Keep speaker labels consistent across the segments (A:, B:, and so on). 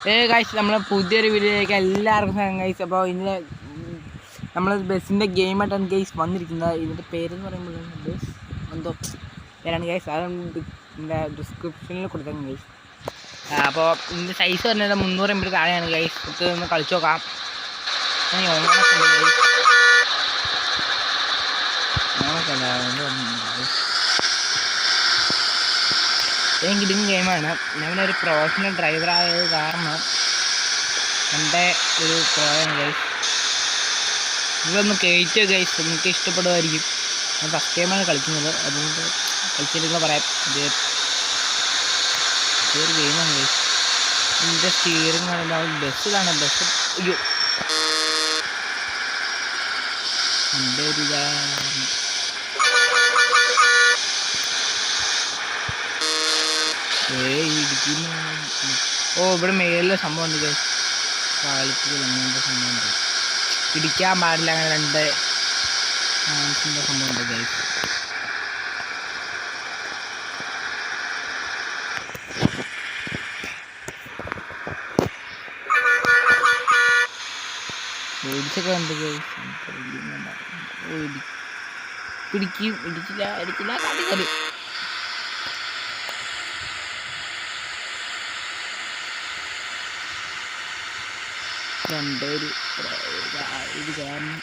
A: Guys നമ്മളെ പുതിയൊരു വീഡിയോയിലേക്ക് എല്ലാവർക്കും ഗൈസ്. അപ്പോൾ ഇന്ന് നമ്മൾ ബസ്സിൻ്റെ ഗെയിമായിട്ടാണ് ഗൈസ് വന്നിരിക്കുന്നത്. ഇതിൻ്റെ പേരെന്ന് പറയുമ്പോൾ ബസ് എന്തോ പേരാണ് ഗൈസ്. അത് ഇതിൻ്റെ ഡിസ്ക്രിപ്ഷനിൽ കൊടുത്തേക്കും ഗൈസ്. അപ്പോൾ ഇതിൻ്റെ സൈസ് പറഞ്ഞാൽ 300 MB താഴെയാണ് ഗൈസ്. ഇത് ഒന്ന് കളിച്ച് നോക്കാം. ഓണൊക്കെ ഉണ്ട് ഗൈസ്. ഓണൊക്കെ കിട്ടുന്ന ഗെയിമാണ്. ഞാനൊരു പ്രൊഫഷണൽ ഡ്രൈവറായത് കാരണം എൻ്റെ ഒരു പ്രോയാണ് ഗൈസ്. നിങ്ങളൊന്ന് കയറ്റുക ഗൈസ്, നിങ്ങൾക്ക് ഇഷ്ടപ്പെടുമായിരിക്കും. ഞാൻ ഫസ്റ്റ് ടൈമാണ് കളിക്കുന്നത്, അതുകൊണ്ട് കളിച്ചിട്ട് പറയാം. ഇതൊരു ഗെയിമാണ് ഗൈസ്. ഇതിൻ്റെ സ്റ്റിയറിംഗ് ആണ് ബസ്സിലാണ്. ബസ് അയ്യോ എൻ്റെ ഒരു ഇതാണ്. ഇവിടെ മേളിലെ സംഭവം ഉണ്ട് ഗൈസ്. കാലത്തിൽ അങ്ങനത്തെ സംഭവമുണ്ട്. ഇടിക്കാൻ പാടില്ല, അങ്ങനെ 2 ചാൻസിൻ്റെ സംഭവമുണ്ട് ഗൈസ്. ഇടിച്ചൊക്കെ ഉണ്ട് ഗൈസ്. ഇടിച്ചില്ല കാട്ടിക്കറി. ഇത് കാരണം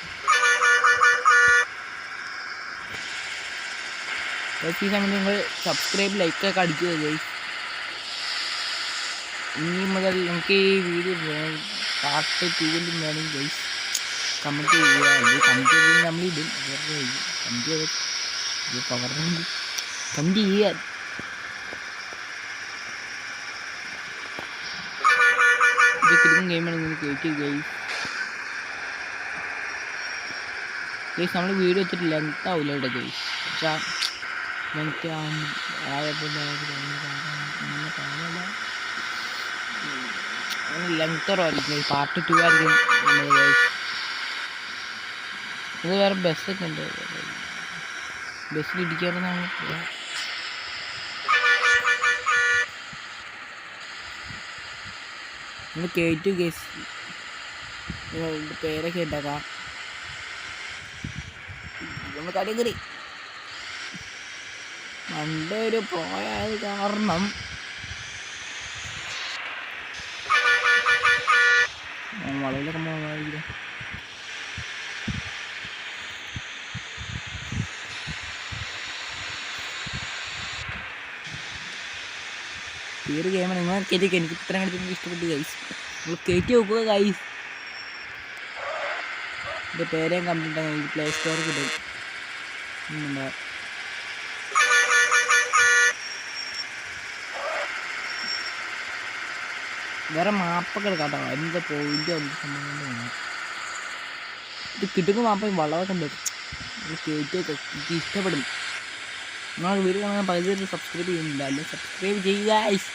A: ഈ സമയത്ത് നിങ്ങൾ സബ്സ്ക്രൈബ് ലൈക്കൊക്കെ അടിക്കുക ഗൈസ്. ഇനി മുതൽ നിങ്ങൾക്ക് ഈ വീഡിയോ പാർട്ട് 2 വേണമെങ്കിൽ ഗൈസ് കമൻറ്റ് ചെയ്യുക. അല്ലെങ്കിൽ കമൻറ്റ് ചെയ്ത് നമ്മളിടും. കമൻറ്റ് ചെയ്യാൻ കിട്ടുന്ന ഗെയിമാണ് നിങ്ങൾ കേട്ടി ഗൈസ്. ഗൈസ് നമ്മൾ വീഡിയോ വെച്ചിട്ട് ലെങ്ത് ആവില്ല ഇവിടെ ഗൈസ്. പക്ഷേ ലെങ്ത് ലെങ്ത് കുറവായിരിക്കും. പാർട്ട് 2 ആയിരിക്കും ഗൈസ്. ഇത് വേറെ ബസ്സൊക്കെ ഉണ്ട്. ബസ്സിൽ ഇടിക്കാമെന്നാണ് നമ്മൾ കേട്ടു ഗൈസ്. പേരൊക്കെ ഉണ്ടാക്കാം. നമ്മൾ കടി പണ്ടേ ഒരു പോയത് കാരണം വളവിലൊക്കെ പോകാതില്ല. ഈ ഒരു ഗെയിമാണ് നിങ്ങൾ കയറ്റി. എനിക്ക് ഇത്രയും കളിച്ച് ഇഷ്ടപ്പെട്ടു ഗൈസ്. നിങ്ങൾ കയറ്റി നോക്കുക ഗൈസ്. എൻ്റെ പേരേം കംപ്ലീറ്റ് ആണ്. പ്ലേ സ്റ്റോറിൽ കിട്ടും. വേറെ മാപ്പൊക്കെ എടുക്കാം കേട്ടോ. അതിൻ്റെ പോയിൻ്റ് സംഭവം ഇത് കിട്ടുന്ന മാപ്പ് വളവൊക്കെ ഉണ്ട്. കയറ്റിയൊക്കെ എനിക്ക് ഇഷ്ടപ്പെടും. നിങ്ങൾ വീഡിയോ കാണാൻ പകുതി സബ്സ്ക്രൈബ് ചെയ്യുന്നില്ല. അല്ലെങ്കിൽ സബ്സ്ക്രൈബ് ചെയ്യുക ഗൈസ്.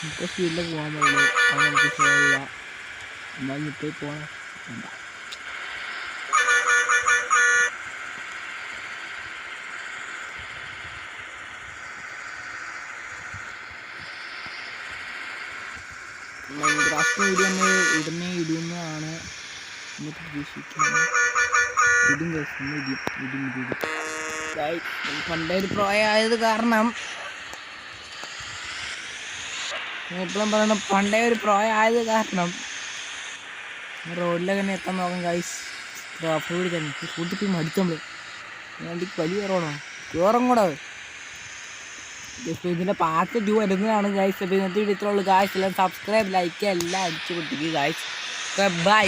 A: ഇപ്പോൾ സ്പീഡിലേക്ക് പോകാൻ പറ്റുള്ളൂ. അത് നമുക്ക് ഷെയർ ചെയ്യാം. എന്നാലും ഇപ്പോൾ പോകാൻ വേണ്ട. മൈൻക്രാഫ്റ്റ് വീഡിയോ ഒന്ന് ഇടുന്നതാണ് എന്ന് പ്രതീക്ഷിക്കുന്നത്. ഇടും പണ്ടേ ഒരു പ്രായമായത് കാരണം എപ്പോഴും പറയണം. പണ്ടേ ഒരു പ്രായമായത് കാരണം റോഡിലൊക്കെ തന്നെ എത്താൻ നോക്കാം ഗൈസ്. ഫുഡ് തന്നെ ഫുഡ് മടിച്ചു നമ്മൾ വേണ്ടി വലിയ കയറും കൂടെ. ഇതിൻ്റെ പാർട്ട് 2 വരുന്നതാണ് ഗൈസ്. അപ്പോൾ ഇന്നത്തെ വീഡിയോ ഇത്രയുള്ളൂ ഗൈസ്. എല്ലാം സബ്സ്ക്രൈബ് ലൈക്ക് എല്ലാം അടിച്ചു കൊടുത്തിരിക്കുക ഗൈസ്. ബൈ.